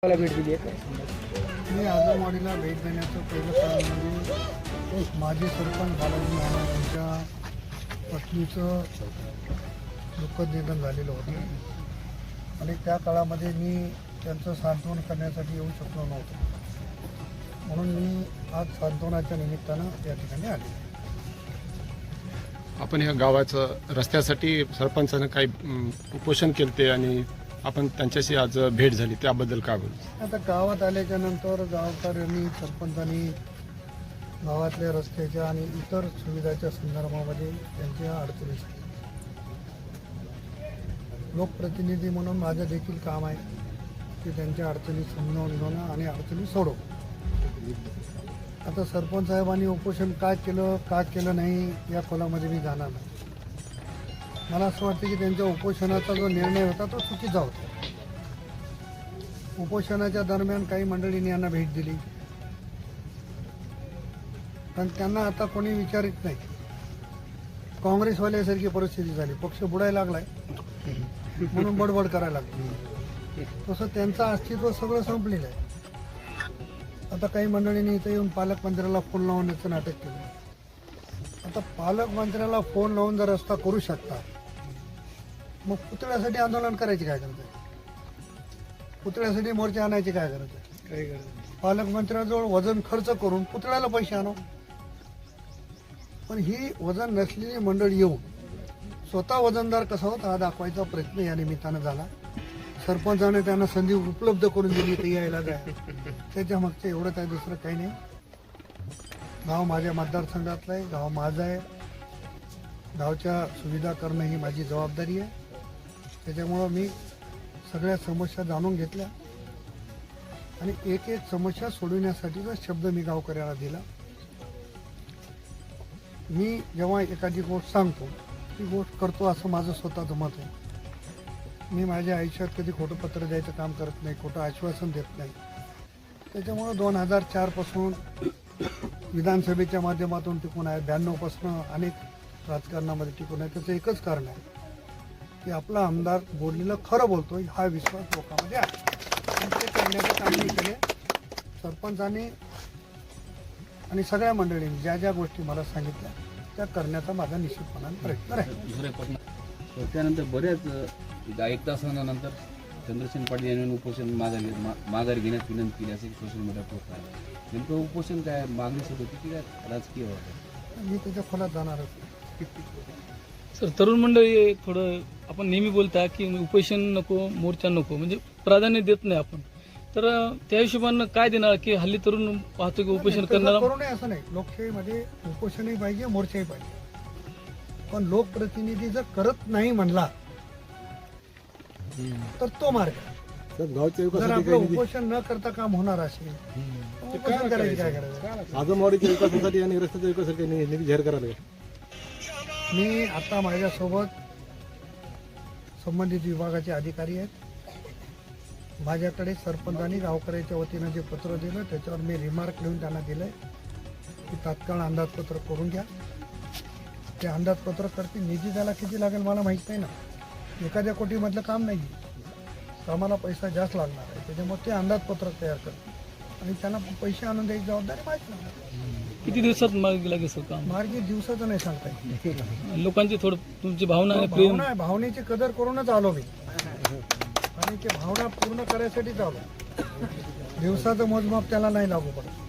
मला भेट दिली आहे. मी आजमवाडीला भेट देण्याचं पहिलं कारण म्हणजे माजी सरपंच बालाजी नाना यांच्या पत्नीचं दुःखद निधन झालेलं होतं आणि त्या काळामध्ये मी त्यांचं सांत्वन करण्यासाठी येऊ शकलो नव्हतो, म्हणून मी आज सांत्वनाच्या निमित्तानं या ठिकाणी आले. आपण ह्या गावाचं रस्त्यासाठी सरपंचानं काही उपोषण केले आणि आपण त्यांच्याशी आज भेट झाली, त्याबद्दल काय बोलू? आता गावात आल्याच्या नंतर गावकऱ्यांनी सरपंचांनी गावातल्या रस्त्याच्या आणि इतर सुविधाच्या संदर्भामध्ये त्यांच्या अडचणी सांगितल्या. लोकप्रतिनिधी म्हणून माझं देखील काम आहे की त्यांच्या अडचणी समजावून घेणं आणि अडचणी सोडवणं. आता सरपंच साहेबांनी उपोषण काय केलं नाही या खोलामध्ये मी जाणार नाही. मला असं वाटतं की त्यांच्या उपोषणाचा जो निर्णय होता तो चुकीचा होता. उपोषणाच्या दरम्यान काही मंडळींनी यांना भेट दिली, पण त्यांना आता कोणी विचारित नाही. काँग्रेसवाल्यासारखी परिस्थिती झाली, पक्ष बुडायला लागलाय म्हणून बडबड करायला लागली. तसं त्यांचं अस्तित्व सगळं संपलेलं आहे. आता काही मंडळींनी इथं येऊन पालकमंत्र्याला फोन लावण्याचं नाटक केलं. आता पालकमंत्र्याला फोन लावून जर रस्ता करू शकता, मग पुतळ्यासाठी आंदोलन करायची काय गरज आहे? पुतळ्यासाठी मोर्चे आणायची काय गरज आहे? पालकमंत्र्याजवळ वजन खर्च करून पुतळ्याला पैसे आणू. पण ही वजन नसलेली मंडळी येऊन स्वतः वजनदार कसा होता हा दाखवायचा प्रयत्न या निमित्तानं झाला. सरपंचाने त्यांना संधी उपलब्ध करून दिली तर यायला जाय, त्याच्या मागचं एवढंच आहे, दुसरं काही नाही. गाव माझ्या मतदारसंघातलं आहे, गाव माझं आहे. गावच्या सुविधा करणं ही माझी जबाबदारी आहे. त्याच्यामुळं मी सगळ्या समस्या जाणून घेतल्या आणि एक एक समस्या सोडवण्यासाठीचा शब्द मी गावकऱ्याला दिला. मी जेव्हा एखादी गोष्ट सांगतो ती गोष्ट करतो असं माझं स्वतःचं मत आहे. मी माझ्या आयुष्यात कधी खोटं पत्र द्यायचं काम करत नाही, खोटं आश्वासन देत नाही. त्याच्यामुळं 2004 पासून विधानसभेच्या माध्यमातून टिकून आहे, 92 पासून अनेक राजकारणामध्ये टिकून आहे. त्याचं एकच कारण आहे की आपला आमदार बोललेलं खरं बोलतो हा विश्वास लोकांमध्ये आहे. आणि ते करण्याचं काम मी केले. सरपंचांनी आणि सगळ्या मंडळींनी ज्या ज्या गोष्टी मला सांगितल्या त्या करण्याचा माझा निश्चितपणाने प्रयत्न राहील. त्यानंतर बऱ्याच 1 तासानंतर चंद्रसेन पाटील यांनी उपोषण माघार घेण्यात विनंती केली असे सोशल मीडिया पोस्ट आहे. नेमकं उपोषण काय मागणीसाठी होती की काय राजकीय होतं? मी त्याच्या खोलात जाणारच. सर, तरुण मंडळी थोडं आपण नेहमी बोलता की उपोषण नको, मोर्चा नको, म्हणजे प्राधान्य देत नाही आपण. तर त्या हिशोबानं काय देणार की हल्ली तरुण पाहतो की उपोषण करणार करू नये असं नाही. लोकशाहीमध्ये उपोषणही पाहिजे, मोर्चाही पाहिजे. पण लोकप्रतिनिधी जर करत नाही म्हणला तर तो मार्ग. जर आपलं उपोषण न करता काम होणार असेल उपोषण करायची काय गरज? आजमवाडीच्या विकासासाठी आणि रस्त्याच्या विकासासाठी निधी जाहीर करायला मी आता माझ्यासोबत संबंधित विभागाचे अधिकारी आहेत. माझ्याकडे सरपंचांनी गावकऱ्याच्या वतीनं जे पत्र दिलं त्याच्यावर मी रिमार्क लिहून त्यांना दिलंय की तात्काळ अंदाजपत्र करून घ्या. ते अंदाजपत्र करतील. निधी त्याला किती लागेल मला माहीत नाही ना. एखाद्या कोटीमधलं काम नाही, कामाला पैसा जास्त लागणार आहे. त्याच्यामुळे ते अंदाजपत्रक तयार करतील आणि त्यांना पैसे आणून द्यायची जबाबदारी माहीत नाही. किती दिवसात मार्गी लागेल सर काम? मार्गी दिवसाचं नाही सांगता येईल. लोकांची थोडं तुमची भावना आणि प्रेम. भावना आहे, भावनेची कदर करूनच आलो मी आणि ते भावना पूर्ण करायसाठीच आलो. दिवसाचं मोजमाप त्याला नाही लागू पडत.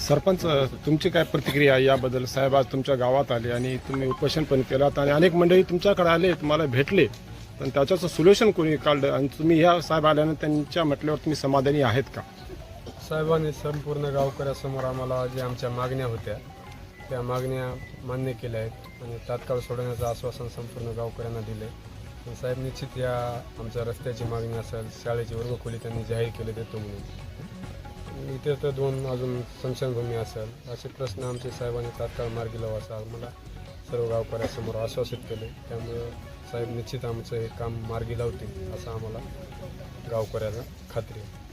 सरपंच, तुमची काय प्रतिक्रिया याबद्दल? साहेब आज तुमच्या गावात आले आणि तुम्ही उपोषण पण केलात आणि अनेक मंडळी तुमच्याकडे आले, तुम्हाला भेटले, पण त्याच्याचं सोल्युशन कोणी काढलं आणि तुम्ही ह्या साहेब आल्यानं त्यांच्या म्हटल्यावर तुम्ही समाधानी आहेत का? साहेबांनी संपूर्ण गावकऱ्यासमोर आम्हाला ज्या आमच्या मागण्या होत्या त्या मागण्या मान्य केल्या आहेत आणि तात्काळ सोडवण्याचं आश्वासन संपूर्ण गावकऱ्यांना दिले. साहेब निश्चित या आमच्या रस्त्याची मागणी असेल, शाळेची वर्गखोली त्यांनी जाहीर केले देतो म्हणून, इथे तर 2 अजून स्मशानभूमी असेल, असे प्रश्न आमचे साहेबांनी तात्काळ मार्गी लावा असं मला सर्व गावकऱ्यासमोर आश्वासित केले. त्यामुळे साहेब निश्चित आमचं हे काम मार्गी लावतील असं आम्हाला गावकऱ्याला खात्री आहे.